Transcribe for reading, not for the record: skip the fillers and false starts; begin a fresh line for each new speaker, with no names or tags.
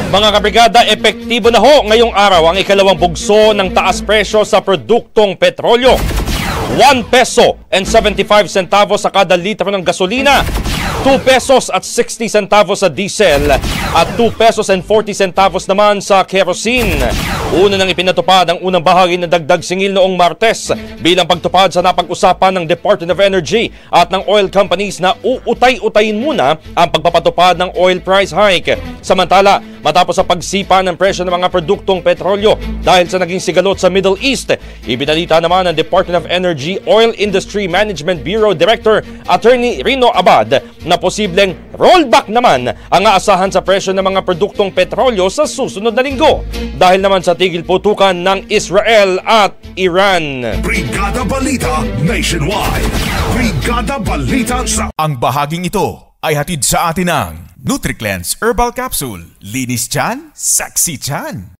Mga kabrigada, epektibo na ho ngayong araw ang ikalawang bugso ng taas presyo sa produktong petrolyo. 1 peso and 75 centavos sa kada litro ng gasolina, 2 pesos at 60 centavos sa diesel at 2 pesos and 40 centavos naman sa kerosene. Una nang ipinatupad ang unang bahagi ng dagdag singil noong Martes bilang pagtupad sa napag-usapan ng Department of Energy at ng oil companies na uutay-utayin muna ang pagpapatupad ng oil price hike. Samantala, matapos sa pagsipa ng presyo ng mga produktong petrolyo dahil sa naging sigalot sa Middle East, ibinalita naman ng Department of Energy Oil Industry Management Bureau Director Attorney Rino Abad na posibleng rollback naman ang aasahan sa presyo ng mga produktong petrolyo sa susunod na linggo dahil naman sa tigil putukan ng Israel at Iran.
Brigada Balita Nationwide. Brigada Balita sa...
Ang bahaging ito ay hatid sa atin ng NutriCleanse Herbal Capsule. Linis tiyan, sexy tiyan.